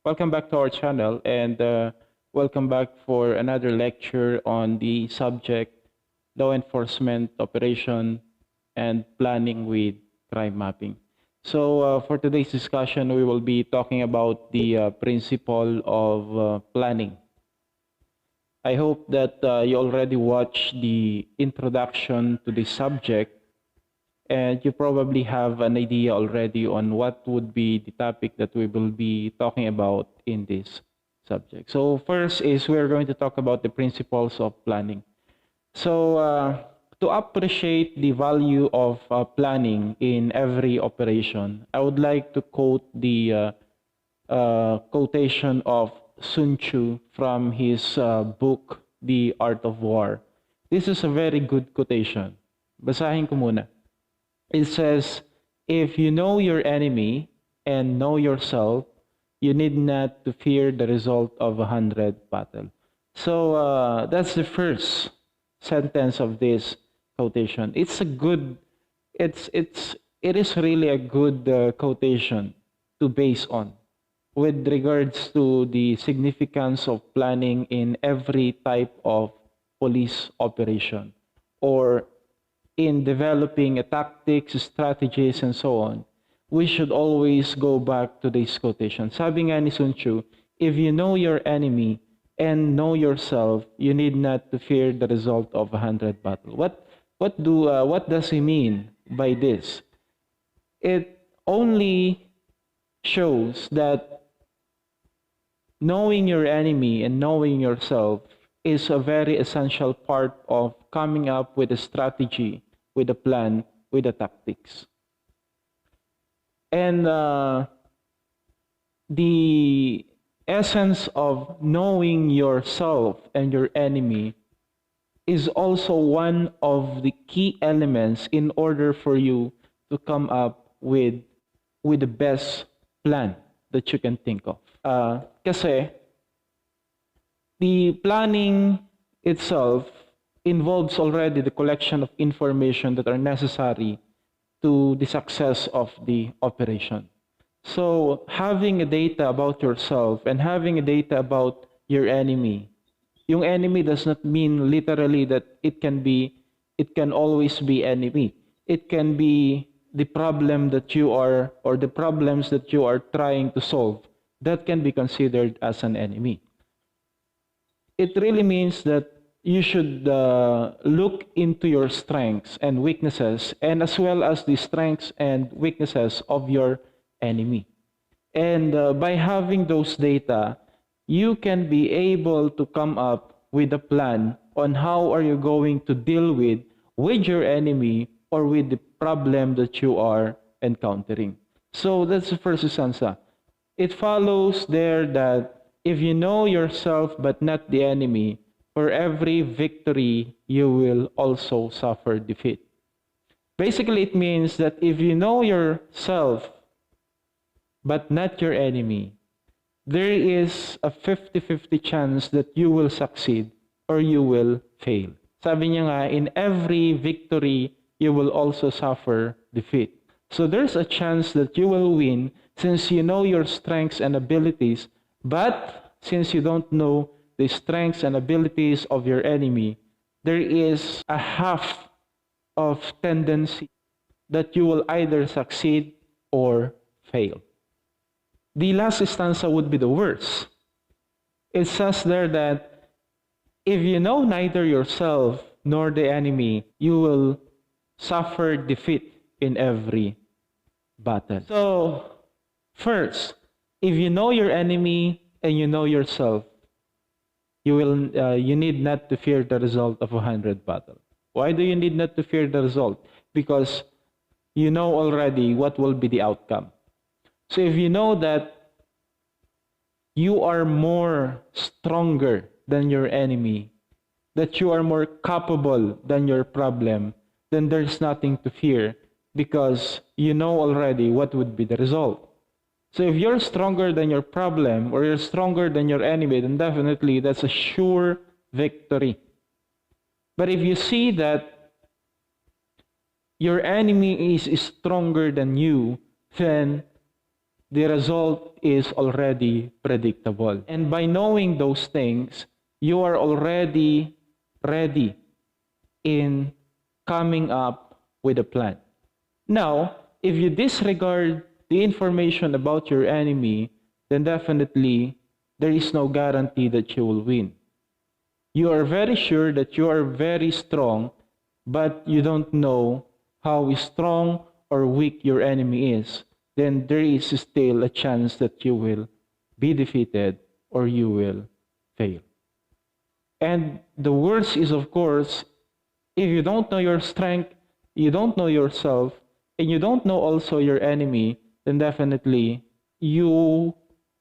Welcome back to our channel and welcome back for another lecture on the subject law enforcement operation and planning with crime mapping. For today's discussion, we will be talking about the principle of planning. I hope that you already watched the introduction to the subject and you probably have an idea already on what would be the topic that we will be talking about in this subject. So first is we're going to talk about the principles of planning. To appreciate the value of planning in every operation, I would like to quote the quotation of Sun Tzu from his book, The Art of War. This is a very good quotation. Basahin ko muna. It says, if you know your enemy and know yourself, you need not to fear the result of 100 battle. That's the first sentence of this quotation. It is really a good quotation to base on with regards to the significance of planning in every type of police operation or in developing a tactics, strategies, and so on, we should always go back to this quotation. Sabi nga ni Sun Tzu, if you know your enemy and know yourself, you need not to fear the result of 100 battle. What does he mean by this? It only shows that knowing your enemy and knowing yourself is a very essential part of coming up with a strategy, with a plan, with the tactics. And the essence of knowing yourself and your enemy is also one of the key elements in order for you to come up with the best plan that you can think of. Kasi the planning itself involves already the collection of information that are necessary to the success of the operation. So having a data about yourself and having a data about your enemy, yung enemy does not mean literally that it can always be enemy. It can be the problem that you are, or the problems that you are trying to solve, that can be considered as an enemy. It really means that you should look into your strengths and weaknesses, and as well as the strengths and weaknesses of your enemy. And by having those data, you can be able to come up with a plan on how are you going to deal with your enemy or with the problem that you are encountering. So that's the first stanza. It follows there that if you know yourself but not the enemy, for every victory you will also suffer defeat. Basically, it means that if you know yourself but not your enemy, there is a 50-50 chance that you will succeed or you will fail. Sabi niya nga, in every victory, you will also suffer defeat. So there's a chance that you will win since you know your strengths and abilities, but since you don't know the strengths and abilities of your enemy, there is a half of tendency that you will either succeed or fail. The last stanza would be the worst. It says there that if you know neither yourself nor the enemy, you will suffer defeat in every battle. So, first, if you know your enemy and you know yourself, you need not to fear the result of 100 battle. Why do you need not to fear the result? Because you know already what will be the outcome. So if you know that you are more stronger than your enemy, that you are more capable than your problem, then there's nothing to fear because you know already what would be the result. So if you're stronger than your problem or you're stronger than your enemy, then definitely that's a sure victory. But if you see that your enemy is stronger than you, then the result is already predictable. And by knowing those things, you are already ready in coming up with a plan. Now, if you disregard the information about your enemy, then definitely there is no guarantee that you will win. You are very sure that you are very strong, but you don't know how strong or weak your enemy is. Then there is still a chance that you will be defeated or you will fail. And the worst is, of course, if you don't know your strength, you don't know yourself, and you don't know also your enemy, then definitely you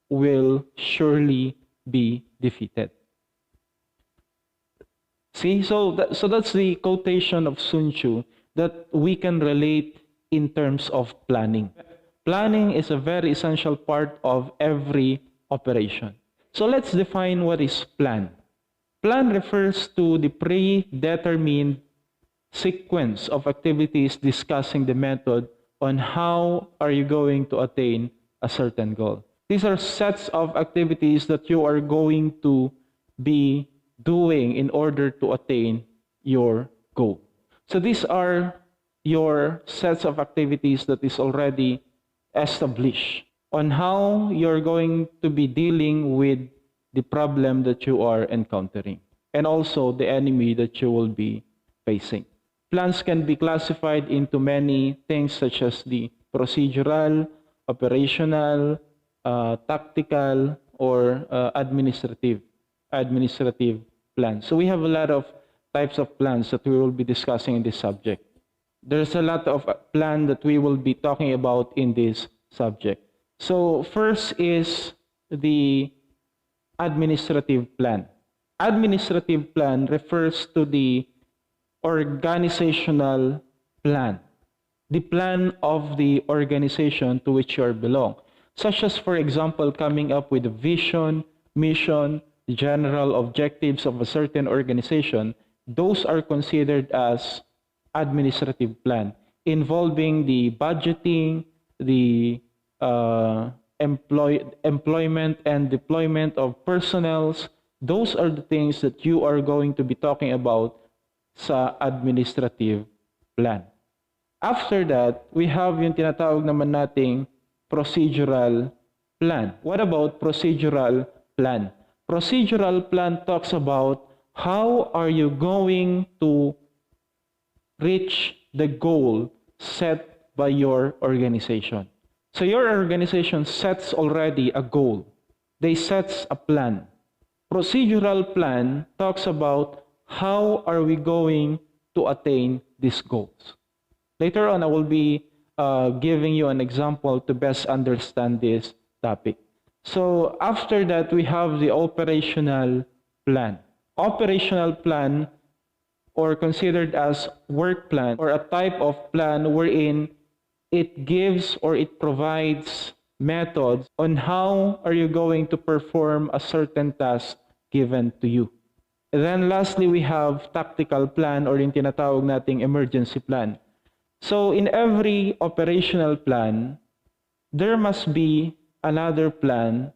will surely be defeated. See, so that's the quotation of Sun Tzu that we can relate in terms of planning. Planning is a very essential part of every operation. So let's define what is plan. Plan refers to the predetermined sequence of activities discussing the method on how are you going to attain a certain goal. These are sets of activities that you are going to be doing in order to attain your goal. So these are your sets of activities that is already established on how you're going to be dealing with the problem that you are encountering and also the enemy that you will be facing. Plans can be classified into many things such as the procedural, operational, tactical, or administrative plans. So we have a lot of types of plans that we will be discussing in this subject. There's a lot of plan that we will be talking about in this subject. So first is the administrative plan. Administrative plan refers to the organizational plan, the plan of the organization to which you belong, such as, for example, coming up with a vision, mission, general objectives of a certain organization. Those are considered as administrative plan, involving the budgeting, the employment and deployment of personnels. Those are the things that you are going to be talking about sa administrative plan. After that, we have yung tinatawag naman nating procedural plan. What about procedural plan? Procedural plan talks about how are you going to reach the goal set by your organization. So your organization sets already a goal. They sets a plan. Procedural plan talks about how are we going to attain these goals. Later on, I will be giving you an example to best understand this topic. So after that, we have the operational plan. Operational plan, or considered as work plan, or a type of plan wherein it gives or it provides methods on how are you going to perform a certain task given to you. And then lastly, we have tactical plan, or yung tinatawag nating emergency plan. So in every operational plan, there must be another plan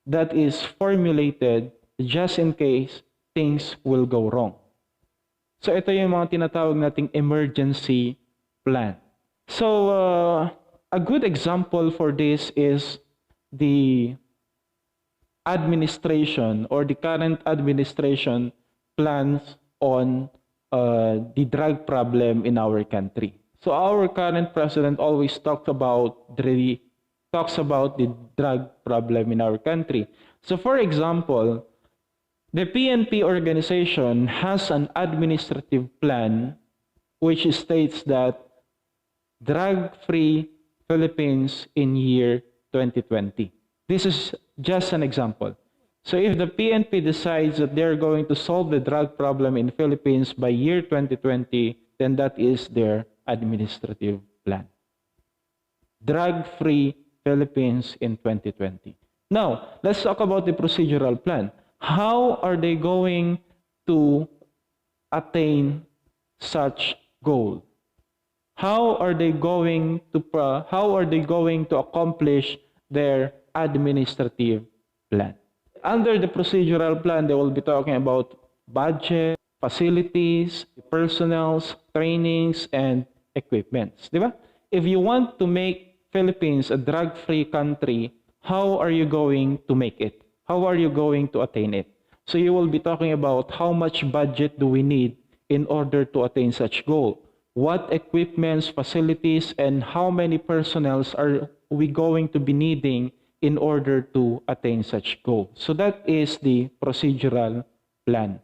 that is formulated just in case things will go wrong. So ito yung mga tinatawag nating emergency plan. So a good example for this is the administration or the current administration plans on the drug problem in our country. So our current president always talks about the drug problem in our country. So for example, the PNP organization has an administrative plan which states that drug-free Philippines in year 2020. This is just an example. So if the PNP decides that they're going to solve the drug problem in Philippines by year 2020, then that is their administrative plan. Drug-free Philippines in 2020. Now, let's talk about the procedural plan. How are they going to attain such goal? How are they going to accomplish their administrative plan. Under the procedural plan, they will be talking about budget, facilities, personnels, trainings, and equipments. Di ba? If you want to make Philippines a drug-free country, how are you going to make it? How are you going to attain it? So you will be talking about how much budget do we need in order to attain such goal? What equipments, facilities, and how many personnels are we going to be needing in order to attain such goal? So that is the procedural plan.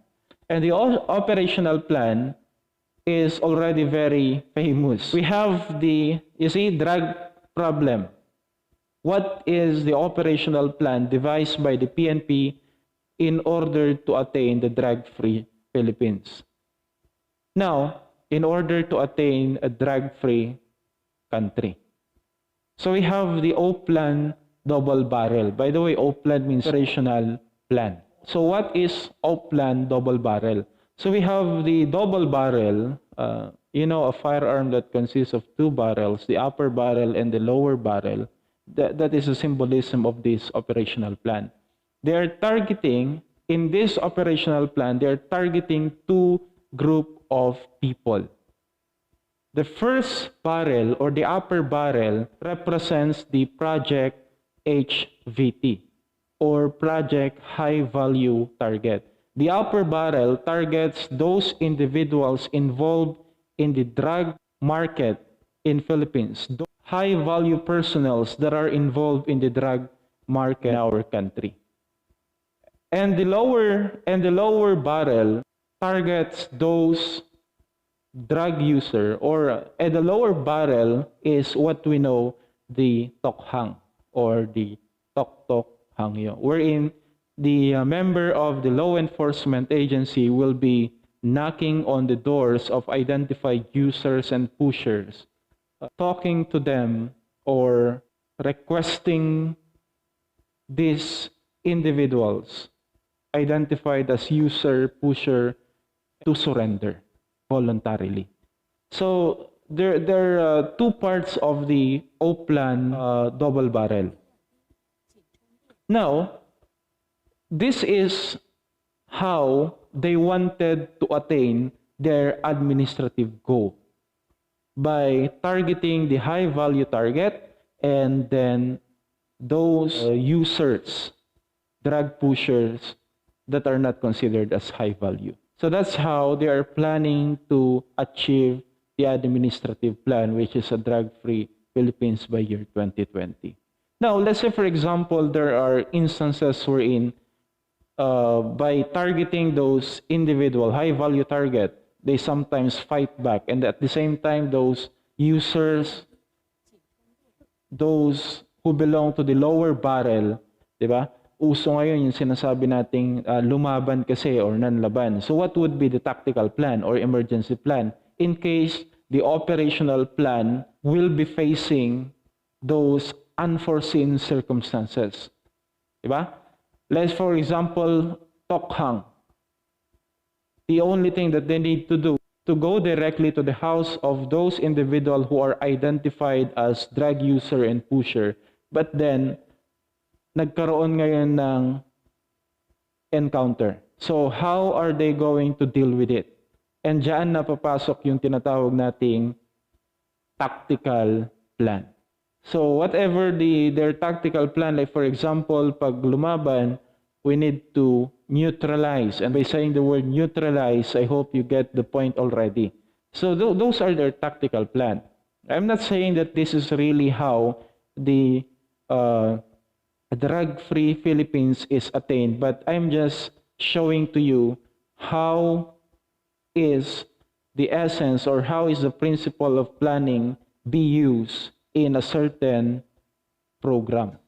And the operational plan is already very famous. We have the, you see, drug problem. What is the operational plan devised by the PNP in order to attain the drug-free Philippines? Now, in order to attain a drug-free country. So we have the O plan double barrel. By the way, O plan means operational plan. So what is O plan double barrel? So we have the double barrel, a firearm that consists of two barrels, the upper barrel and the lower barrel. That is a symbolism of this operational plan. They are targeting, in this operational plan, they are targeting two group of people. The first barrel or the upper barrel represents the project HVT or project high value target. The upper barrel targets those individuals involved in the drug market in Philippines, those high value personnels that are involved in the drug market in our country. And the lower barrel targets those drug user, or at the lower barrel is what we know the tokhang or the tok hangyo, wherein the member of the law enforcement agency will be knocking on the doors of identified users and pushers, talking to them or requesting these individuals identified as user, pusher, to surrender voluntarily. So there are two parts of the O plan double barrel. Now, this is how they wanted to attain their administrative goal, by targeting the high value target and then those users, drug pushers that are not considered as high value. So that's how they are planning to achieve the administrative plan, which is a drug-free Philippines by year 2020. Now, let's say, for example, there are instances wherein by targeting those individual high-value target, they sometimes fight back. And at the same time, those users, those who belong to the lower barrel, di ba? Uso ngayon yung sinasabi nating lumaban kasi or nanlaban. So what would be the tactical plan or emergency plan in case the operational plan will be facing those unforeseen circumstances? Diba? Let's, for example, tokhang. The only thing that they need to do to go directly to the house of those individuals who are identified as drug user and pusher, but then nagkaroon ngayon ng encounter. So how are they going to deal with it? And diyan napapasok yung tinatawag nating tactical plan. So whatever their tactical plan, like for example, pag lumaban, we need to neutralize. And by saying the word neutralize, I hope you get the point already. So those are their tactical plan. I'm not saying that this is really how the drug-free Philippines is attained, but I'm just showing to you how is the essence or how is the principle of planning be used in a certain program,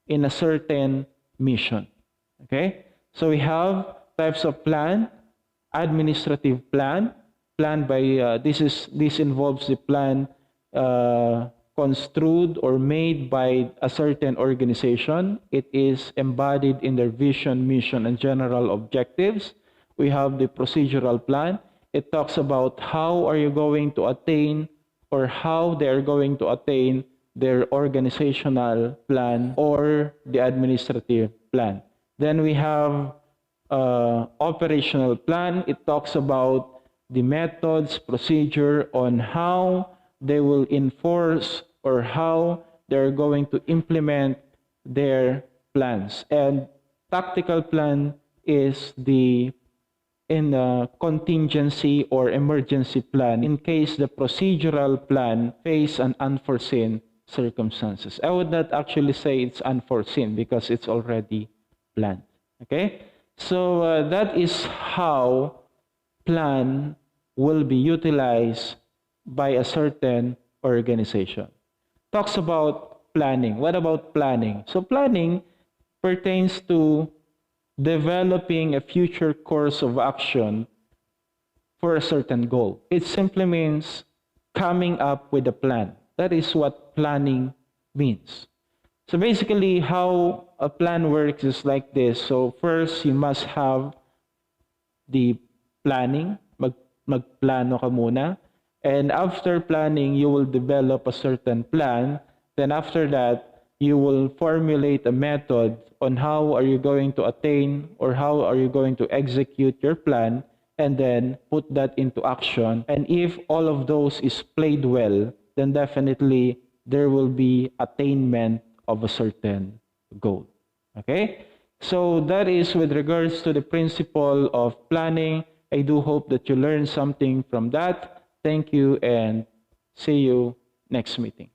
in a certain mission. Okay? So we have types of plan: administrative plan, plan by this involves the plan construed or made by a certain organization. It is embodied in their vision, mission, and general objectives. We have the procedural plan. It talks about how are you going to attain or how they are going to attain their organizational plan or the administrative plan. Then we have operational plan. It talks about the methods, procedure on how they will enforce or how they're going to implement their plans. And tactical plan is the in a contingency or emergency plan in case the procedural plan face an unforeseen circumstances. I would not actually say it's unforeseen because it's already planned. Okay? So that is how plan will be utilized by a certain organization. Talks about planning. What about planning? So planning pertains to developing a future course of action for a certain goal. It simply means coming up with a plan. That is what planning means. So basically, how a plan works is like this. So first, you must have the planning. Magplano ka muna. And after planning, you will develop a certain plan. Then after that, you will formulate a method on how are you going to attain or how are you going to execute your plan, and then put that into action. And if all of those is played well, then definitely there will be attainment of a certain goal. Okay? So that is with regards to the principle of planning. I do hope that you learned something from that. Thank you and see you next meeting.